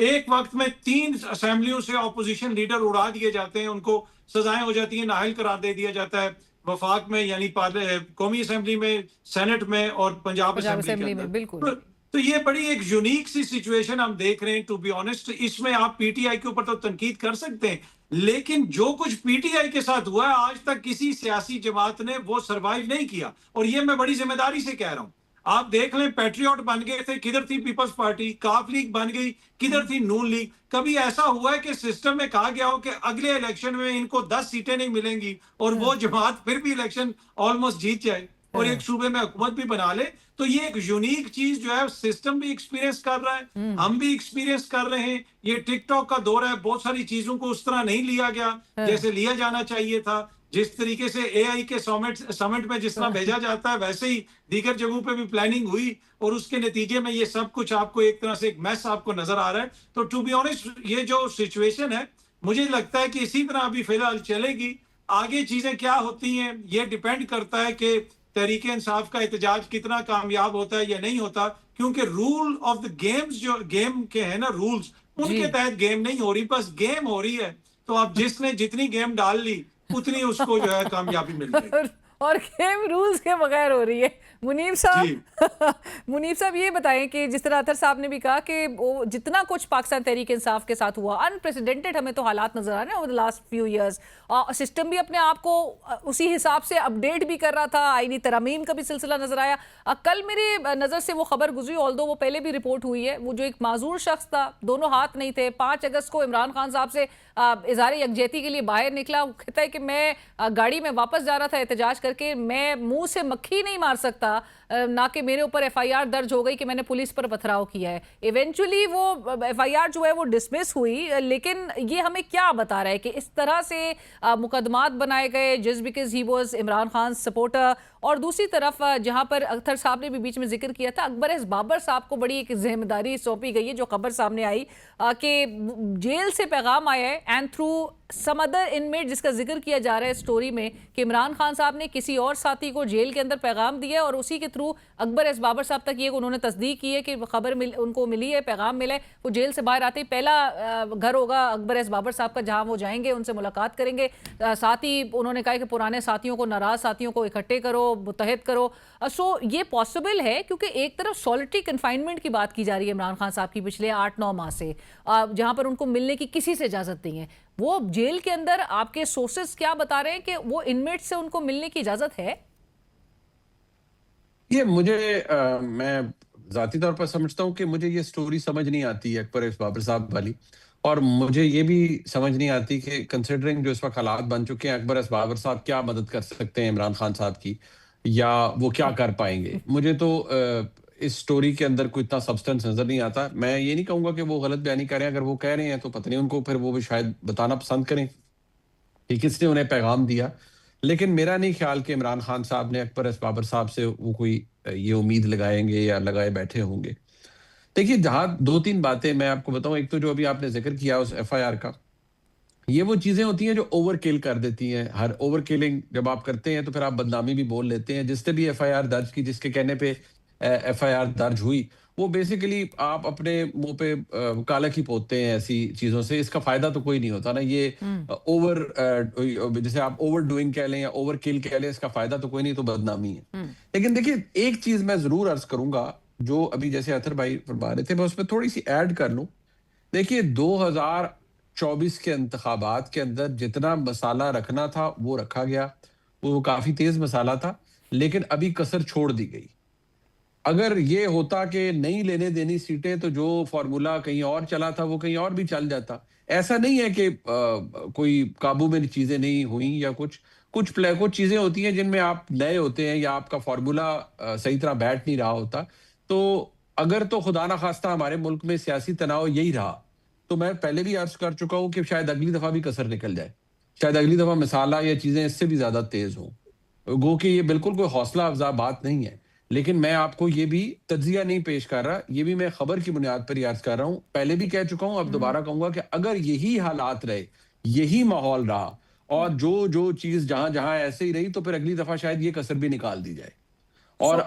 S3: एक वक्त में 3 असेंबलियों से ऑपोजिशन लीडर उड़ा दिए जाते हैं, उनको सजाएं हो जाती हैं, नाअहल करार दे दिया जाता है वफाक में, यानी कौमी असेंबली में, सेनेट में और पंजाब असेंबली में।
S1: बिल्कुल।
S3: तो ये बड़ी एक यूनिक सी सिचुएशन हम देख रहे हैं। टू बी ऑनेस्ट, इसमें आप पीटीआई के ऊपर तो तनकीद कर सकते हैं, लेकिन जो कुछ पीटीआई के साथ हुआ है आज तक किसी सियासी जमात ने वो सरवाइव नहीं किया। और ये मैं बड़ी जिम्मेदारी से कह रहा हूं। आप देख लें, पैट्रियट बन गए थे, किधर थी पीपल्स पार्टी, काफ लीग बन गई, किधर थी नून लीग। कभी ऐसा हुआ है कि सिस्टम में कहा गया हो कि अगले इलेक्शन में इनको 10 सीटें नहीं मिलेंगी और वो जमात फिर भी इलेक्शन ऑलमोस्ट जीत जाए और एक सूबे में हुकूमत भी बना ले? तो ये एक यूनिक चीज जो है सिस्टम भी एक्सपीरियंस कर रहा है, हम भी एक्सपीरियंस कर रहे हैं। ये टिकटॉक का दौर है, बहुत सारी चीजों को उस तरह नहीं लिया गया जैसे लिया जाना चाहिए था। जिस तरीके से एआई के समिट में जिस तरह भेजा जाता है, वैसे ही दीगर जगहों पे भी प्लानिंग हुई और उसके नतीजे में ये सब कुछ आपको एक तरह से एक मैस आपको नजर आ रहा है। तो टू बी ऑनेस्ट, ये जो सिचुएशन है मुझे लगता है कि इसी तरह अभी फिलहाल चलेगी। आगे चीजें क्या होती हैं ये डिपेंड करता है कि तहरीक इंसाफ का एहतजाज कितना कामयाब होता है या नहीं होता, क्योंकि रूल ऑफ द गेम्स जो गेम के हैं ना, रूल्स, उनके तहत गेम नहीं हो रही, बस गेम हो रही है। तो अब जिसने जितनी गेम डाल ली उतनी उसको जो है कामयाबी मिल गई
S1: और गेम रूल्स के बगैर हो रही है। मुनीब साहब मुनीब साहब ये बताएं कि जिस तरह अतर साहब ने भी कहा कि वो जितना कुछ पाकिस्तान तहरीक इंसाफ के साथ हुआ, अनप्रेसिडेंटेड हमें तो हालात नजर आ रहे हैं over the last few years. System भी अपने आप को उसी हिसाब से अपडेट भी कर रहा था, आईनी तरमीम का भी सिलसिला नजर आया। कल मेरी नज़र से वो खबर गुजरी, ऑल्दो वो पहले भी रिपोर्ट हुई है, वो जो एक माजूर शख्स था, दोनों हाथ नहीं थे, 5 अगस्त को इमरान खान साहब से इज़हार यकजहती के लिए बाहर निकला। वो कहता है कि मैं गाड़ी में वापस जा रहा था एहतजाज करके, मैं मुंह से मक्खी नहीं मार सकता, ना कि मेरे ऊपर एफआईआर दर्ज हो गई कि मैंने पुलिस पर पथराव किया है। इवेंचुअली वो एफआईआर जो है वो डिसमिस हुई, लेकिन ये हमें क्या बता रहा है कि इस तरह से मुकदमात बनाए गए just because he was Imran Khan supporter. और दूसरी तरफ जहां पर अख्तर साहब ने भी बीच में जिक्र किया था, अकबर एस बाबर साहब को बड़ी एक जिम्मेदारी सौंपी गई है, जो खबर सामने आई कि जेल से पैगाम आया है and through some other inmate, जिसका जिक्र किया जा रहा है स्टोरी में कि इमरान खान साहब ने किसी और साथी को जेल के अंदर पैगाम दिया और उसी के थ्रू अकबर एस बाबर साहब तक ये उन्होंने तस्दीक की है कि खबर उनको मिली है, पैगाम मिला है। वो जेल से बाहर आते ही पहला घर होगा अकबर एस बाबर साहब का जहां वो जाएंगे, उनसे मुलाकात करेंगे। साथ ही उन्होंने कहा कि पुराने साथियों को, नाराज साथियों को इकट्ठे करो, मुत्तहिद करो। सो ये पॉसिबल है क्योंकि एक तरफ सॉलिटरी कन्फाइनमेंट की बात की जा रही है इमरान खान साहब की पिछले 8-9 माह से, जहां पर उनको मिलने की किसी से इजाजत नहीं है। वो जेल के अंदर आपके सोर्सेस क्या बता रहे हैं कि वो इनमेट से उनको मिलने की इजाजत है?
S4: ये मुझे मैं जाती तौर पर समझता हूँ कि मुझे ये स्टोरी समझ नहीं आती है अकबर एस बाबर साहब वाली, और मुझे ये भी समझ नहीं आती कि कंसिडरिंग जो इस वक्त हालात बन चुके हैं, अकबर एस बाबर साहब क्या मदद कर सकते हैं इमरान खान साहब की, या वो क्या कर पाएंगे। मुझे तो इस स्टोरी के अंदर कोई इतना सब्सटेंस नजर नहीं आता। मैं ये नहीं कहूंगा कि वो गलत बयानी कर रहे हैं, अगर वो कह रहे हैं तो पता नहीं उनको फिर वो भी शायद बताना पसंद करें कि किसने उन्हें पैगाम दिया। लेकिन मेरा नहीं ख्याल कि इमरान खान साहब ने अकबर एस बाबर साहब से वो कोई ये उम्मीद लगाएंगे या लगाए बैठे होंगे। देखिए, जहां 2-3 बातें मैं आपको बताऊं, एक तो जो अभी आपने जिक्र किया उस एफआईआर का, ये वो चीजें होती हैं जो ओवर किल कर देती हैं। हर ओवर किलिंग जब आप करते हैं तो फिर आप बदनामी भी बोल लेते हैं। जिसने भी एफआईआर दर्ज की, जिसके कहने पे एफआईआर दर्ज हुई, वो बेसिकली आप अपने मुंह पे काला ही पोतते हैं ऐसी चीजों से। इसका फायदा तो कोई नहीं होता ना। ये ओवर जैसे आप ओवर डूइंग कह लें या ओवर किल कह लें, इसका फायदा तो कोई नहीं, तो बदनामी है। लेकिन देखिए, एक चीज मैं जरूर अर्ज करूंगा, जो अभी जैसे अतर भाई फरमा रहे थे, मैं उसमें थोड़ी सी ऐड कर लूं। देखिए, 2024 के इंतखाबात के अंदर जितना मसाला रखना था वो रखा गया, वो काफी तेज मसाला था, लेकिन अभी कसर छोड़ दी गई। अगर ये होता कि नहीं लेने देनी सीटें, तो जो फॉर्मूला कहीं और चला था वो कहीं और भी चल जाता। ऐसा नहीं है कि कोई काबू में चीजें नहीं हुई या कुछ कुछ चीजें होती हैं जिनमें आप नए होते हैं या आपका फॉर्मूला सही तरह बैठ नहीं रहा होता। तो अगर तो खुदा ना खास्ता हमारे मुल्क में सियासी तनाव यही रहा, तो मैं पहले भी अर्ज कर चुका हूं कि शायद अगली दफा भी कसर निकल जाए, शायद अगली दफा मसाला या चीजें इससे भी ज्यादा तेज हों। गो कि ये बिल्कुल कोई हौसला अफजा बात नहीं है, लेकिन मैं आपको ये भी तज्जिया नहीं पेश कर रहा, ये भी मैं खबर की बुनियाद पर ही अर्ज कर रहा हूं। पहले भी कह चुका हूं, अब दोबारा कहूंगा कि अगर यही हालात रहे, यही माहौल रहा, और जो चीज जहां जहां ऐसे ही रही, तो फिर अगली दफा शायद ये कसर भी निकाल दी जाए। और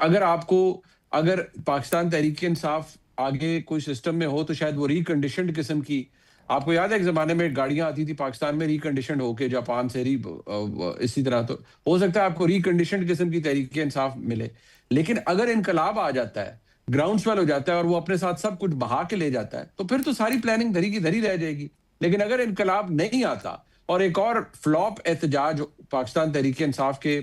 S4: अगर पाकिस्तान तहरीक इंसाफ आगे कोई सिस्टम में हो, तो शायद वो रिकंडीशनड किस्म की, आपको याद है एक जमाने में गाड़ियां आती थी पाकिस्तान में रिकंडीशनड होके, जापान से इसी तरह, तो हो सकता है आपको रिकंडीशनड किस्म की तहरीक इंसाफ मिले। लेकिन अगर इनकलाब आ जाता है, ग्राउंड स्वेल हो जाता है और वो अपने साथ सब कुछ बहा के ले जाता है, तो फिर तो सारी प्लानिंग धरी की धरी रह जाएगी। लेकिन अगर इनकलाब नहीं आता और एक और फ्लॉप एहतजाज पाकिस्तान तहरीक इंसाफ के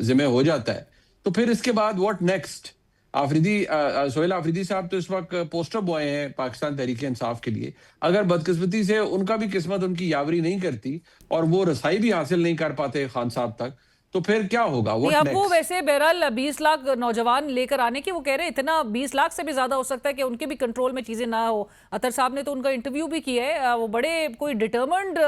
S4: जिम्मे हो जाता है, तो फिर इसके बाद व्हाट नेक्स्ट? सोहेल आफरीदी साहब तो इस वक्त पोस्टर बॉय हैं पाकिस्तान तहरीक इंसाफ के लिए। अगर बदकिस्मती से उनका भी किस्मत उनकी यावरी नहीं करती और वो रसाई भी हासिल नहीं कर पाते खान साहब तक, तो फिर क्या होगा?
S1: नहीं, अब वो वैसे बहरहाल 20 लाख नौजवान लेकर आने की वो कह रहे हैं, इतना 20 लाख से भी ज्यादा हो सकता है कि उनके भी कंट्रोल में चीजें ना हो। अतर साहब ने तो उनका इंटरव्यू भी किया है, वो बड़े कोई डिटर्मिन्ड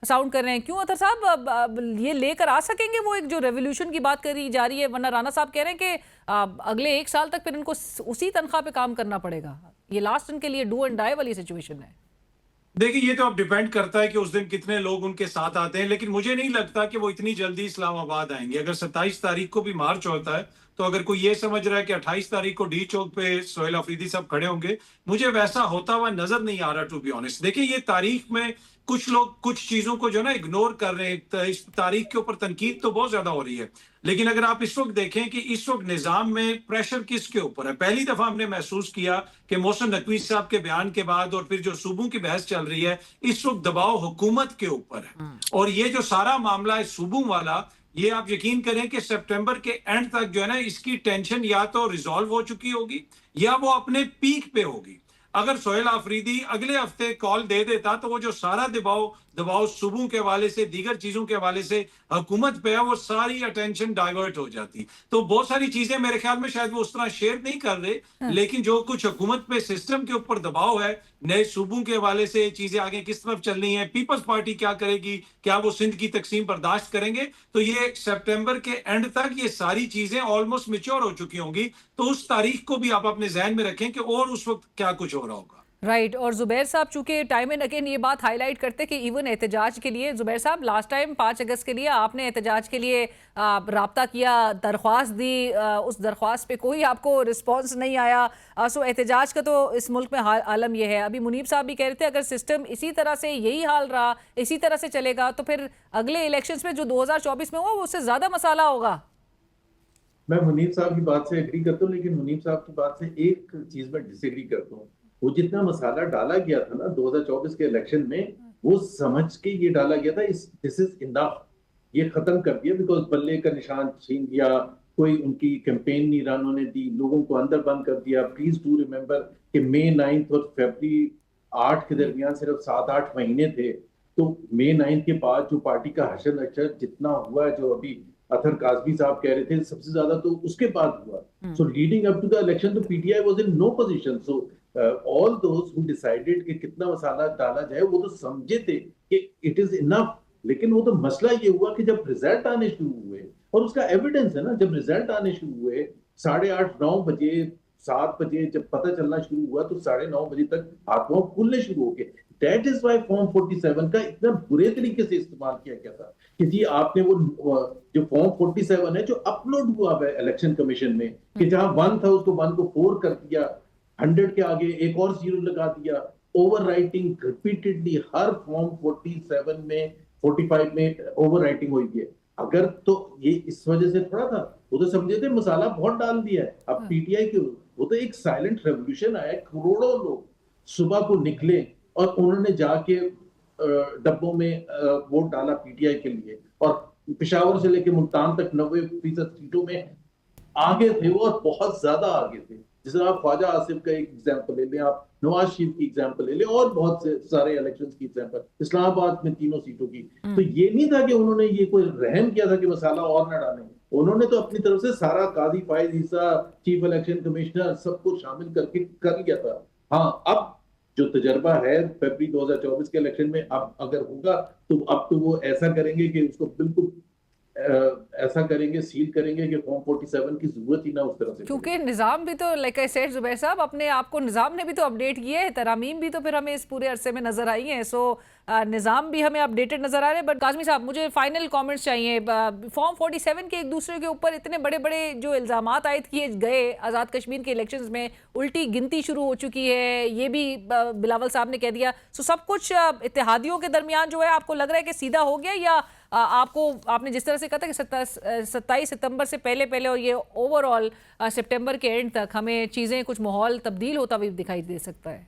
S1: साउंड कर रहे हैं। क्यों अतर साहब ये लेकर आ सकेंगे वो एक जो रेवोल्यूशन की बात करी जा रही है? वरना राणा साहब कह रहे हैं कि अगले 1 साल तक फिर इनको उसी तनख्वाह पे काम करना पड़ेगा। ये लास्ट इनके लिए डू एंड डाई वाली सिचुएशन है।
S3: देखिए, ये तो अब डिपेंड करता है कि उस दिन कितने लोग उनके साथ आते हैं, लेकिन मुझे नहीं लगता कि वो इतनी जल्दी इस्लामाबाद आएंगे। अगर 27 तारीख को भी मार्च होता है, तो अगर कोई ये समझ रहा है कि 28 तारीख को डी चौक पे सोहेल अफरीदी साहब खड़े होंगे, मुझे वैसा होता हुआ नजर नहीं आ रहा, टू बी ऑनेस्ट। देखिए, ये तारीख में कुछ लोग कुछ चीजों को जो ना इग्नोर कर रहे हैं। इस तारीख के ऊपर तनकीद तो बहुत ज्यादा हो रही है, लेकिन अगर आप इस वक्त देखें कि इस वक्त निजाम में प्रेशर किसके ऊपर है। पहली दफा हमने महसूस किया कि मोहसिन नकवी साहब के बयान के बाद और फिर जो सूबों की बहस चल रही है, इस वक्त दबाव हुकूमत के ऊपर है। और ये जो सारा मामला है सूबों वाला, ये आप यकीन करें कि सितंबर के एंड तक जो है ना, इसकी टेंशन या तो रिजॉल्व हो चुकी होगी या वो अपने पीक पे होगी। अगर सोहेल आफरीदी अगले हफ्ते कॉल दे देता, तो वो जो सारा दबाव सूबों के हवाले से, दीगर चीजों के हवाले से हुकूमत पे है, वो सारी अटेंशन डाइवर्ट हो जाती। तो बहुत सारी चीजें मेरे ख्याल में शायद वो उस तरह शेयर नहीं कर रहे, लेकिन जो कुछ हुकूमत पे सिस्टम के ऊपर दबाव है, नए सूबों के हवाले से चीजें आगे किस तरफ चलनी है, पीपल्स पार्टी क्या करेगी, क्या वो सिंध की तकसीम बर्दाश्त करेंगे, तो ये सितंबर के एंड तक ये सारी चीजें ऑलमोस्ट मैच्योर हो चुकी होंगी। तो उस तारीख को भी आप अपने जहन में रखें कि और उस वक्त क्या कुछ हो रहा होगा।
S1: राइट। और जुबैर साहब चूंकि टाइम एंड अगेन ये बात हाईलाइट करते कि इवन एहतजाज के लिए, जुबैर साहब लास्ट टाइम 5 अगस्त के लिए आपने एहतजाज के लिए राब्ता किया, दरख्वास्त दी, उस दरख्वास्त पे कोई आपको रिस्पांस नहीं आया। सो एहतजाज का तो इस मुल्क में आलम यह है। अभी मुनीब साहब भी कह रहे थे अगर सिस्टम इसी तरह से यही हाल रहा, इसी तरह से चलेगा, तो फिर अगले इलेक्शंस में जो 2024 में हुआ उससे ज्यादा मसाला होगा।
S2: मैं मुनीब साहब की बात से एग्री करता हूँ, लेकिन मुनीब साहब की बात से एक चीज में डिसएग्री करता हूँ। वो जितना मसाला डाला गया था ना 2024 के इलेक्शन में, वो समझ के ये डाला गया था, दिस इज इनफ, ये खत्म कर दिया, बिकॉज बल्ले का निशान छीन दिया, कोई उनकी कैंपेन नहीं रन होने दी, लोगों को अंदर बंद कर दिया। प्लीज डू रिमेंबर कि मई 9 और फरवरी 8 के दरमियान सिर्फ 7-8 महीने थे। तो मई 9 के बाद जो पार्टी का हशर नशर जितना हुआ, जो अभी अतर काजमी साहब कह रहे थे सबसे ज्यादा, तो उसके बाद हुआ। So leading up to the election तो PTI was in no position. So all those who decided कि कितना मसाला डाला जाए, वो तो समझे थे कि इट इज इनफ। लेकिन वो तो मसला ये हुआ कि जब रिजल्ट आने शुरू हुए, और उसका एविडेंस है ना, जब रिजल्ट आने शुरू हुए 8:30-9 बजे, 7 बजे जब पता चलना शुरू हुआ, तो 9:30 बजे तक हाथ पांव फूलने शुरू हो गए। दैट इज वाई फॉर्म 47 का इतना बुरे तरीके से इस्तेमाल किया गया था कि जी आपने वो जो फॉर्म 47 है जो अपलोड हुआ है इलेक्शन कमीशन में, कि जहां 1 था उसको 1 को 4 कर दिया, 100 के आगे एक और 0 लगा दिया, ओवर राइटिंग रिपीटेडली हर फॉर्म 47 में 45 में ओवर राइटिंग हुई है। अगर तो ये इस वजह से थोड़ा था, वो तो समझे थे मसाला बहुत डाल दिया है। अब पीटीआई के, वो तो एक साइलेंट रेवोल्यूशन आया, करोड़ों लोग सुबह को निकले और उन्होंने जाके डब्बों में वोट डाला पीटीआई के लिए, और पेशावर से लेकर मुल्तान तक 90% सीटों में आगे थे वो, और बहुत ज्यादा आगे थे। जैसे आप ख्वाजा आसिफ का एक एग्जांपल ले लें, आप नवाज शरीफ की एग्जांपल ले लें, और बहुत से सारे इलेक्शंस की एग्जांपल, इस्लामाबाद में 3 सीटों की। तो ये नहीं था कि उन्होंने ये कोई रहम किया था कि मसाला और ना डालें। उन्होंने तो अपनी तरफ से सारा काजी फाइज ईसा, चीफ इलेक्शन कमिश्नर, सबको शामिल करके कर लिया था। हाँ, अब जो तजर्बा है फरवरी 2024 के इलेक्शन में, अब अगर होगा तो अब तो वो ऐसा करेंगे कि उसको बिल्कुल ऐसा करेंगे, सील करेंगे कि फॉर्म 47 की जरूरत ही ना उस तरह से।
S1: क्योंकि निजाम भी तो, लाइक आई सेड जुबैर साहब, अपने आप को निजाम ने भी तो अपडेट किया है, तरामीम भी तो फिर हमें इस पूरे अरसे में नजर आई हैं। सो निजाम भी हमें अपडेटेड नजर आ रहे हैं। बट काजमी साहब, मुझे फाइनल कमेंट्स चाहिए। फॉर्म 47 के एक दूसरे के ऊपर इतने बड़े बड़े जो इल्जामात आयद किए गए आज़ाद कश्मीर के इलेक्शंस में, उल्टी गिनती शुरू हो चुकी है, ये भी बिलावल साहब ने कह दिया। सो सब कुछ इत्तेहादियों के दरमियान जो है, आपको लग रहा है कि सीधा हो गया, या आपने जिस तरह से कहा था कि 27 सितंबर से पहले और ये ओवरऑल सितंबर के एंड तक हमें चीज़ें, कुछ माहौल तब्दील होता भी दिखाई दे सकता है?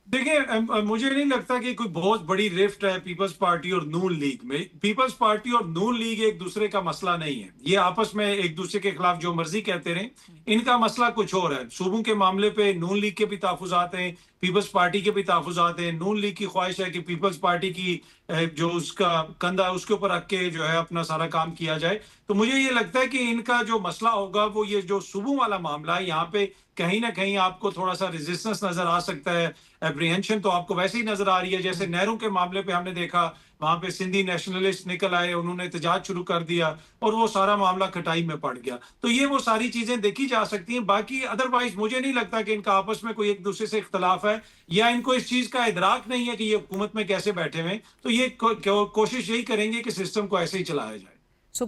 S3: देखिए, मुझे नहीं लगता कि कोई बहुत बड़ी रिफ्ट है पीपल्स पार्टी और नून लीग में। पीपल्स पार्टी और नून लीग एक दूसरे का मसला नहीं है, ये आपस में एक दूसरे के खिलाफ जो मर्जी कहते रहें। इनका मसला कुछ और है। सूबों के मामले पे नून लीग के भी तहफुजात हैं, पीपल्स पार्टी के भी तहफुजात हैं। नून लीग की ख्वाहिश है कि पीपल्स पार्टी की जो उसका कंधा है उसके ऊपर रख के जो है अपना सारा काम किया जाए। तो मुझे ये लगता है कि इनका जो मसला होगा वो ये जो सूबों वाला मामला है, यहाँ पे कहीं ना कहीं आपको थोड़ा सा रेजिस्टेंस नजर आ सकता है। एप्रीहेंशन तो आपको वैसे ही नजर आ रही है, जैसे नहरों के मामले पे हमने देखा, वहां पे सिंधी नेशनलिस्ट निकल आए, उन्होंने एहतजाज शुरू कर दिया और वो सारा मामला खटाई में पड़ गया। तो ये वो सारी चीजें देखी जा सकती हैं। बाकी अदरवाइज मुझे नहीं लगता कि इनका आपस में कोई एक दूसरे से इख्तलाफ है या इनको इस चीज का इदराक नहीं है कि ये हुकूमत में कैसे बैठे हुए हैं। तो ये कोशिश यही करेंगे कि सिस्टम को ऐसे ही चलाया जाए।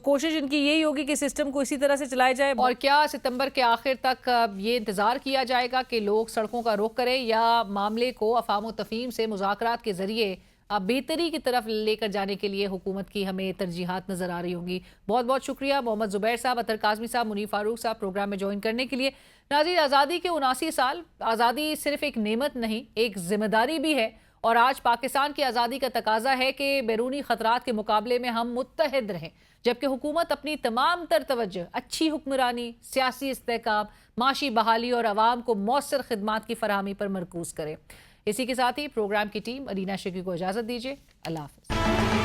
S1: कोशिश इनकी यही होगी कि सिस्टम को इसी तरह से चलाया जाए। और क्या सितंबर के आखिर तक ये इंतजार किया जाएगा कि लोग सड़कों का रुख करें, या मामले को अफाम व तफहीम से मुज़ाकरात के जरिए बेहतरी की तरफ लेकर जाने के लिए हुकूमत की हमें तरजीहात नजर आ रही होंगी। बहुत बहुत शुक्रिया मोहम्मद जुबैर साहब, अतर काज़मी साहब, मुनीर फारूक साहब प्रोग्राम में ज्वाइन करने के लिए। नाज़रीन, आज़ादी के 79 साल, आज़ादी सिर्फ एक नेमत नहीं, एक जिम्मेदारी भी है। और आज पाकिस्तान की आज़ादी का तकाजा है कि बैरूनी ख़तरात के मुकाबले में हम मुत्तहिद रहें, जबकि हुकूमत अपनी तमाम तर तवज्जो अच्छी हुक्मरानी, सियासी इस्तेहकाम, माशी बहाली और आवाम को मौसर खिदमात की फरहमी पर मरकूज करे। इसी के साथ ही प्रोग्राम की टीम अलीना शिकी को इजाज़त दीजिए। अल्लाह हाफ़िज़।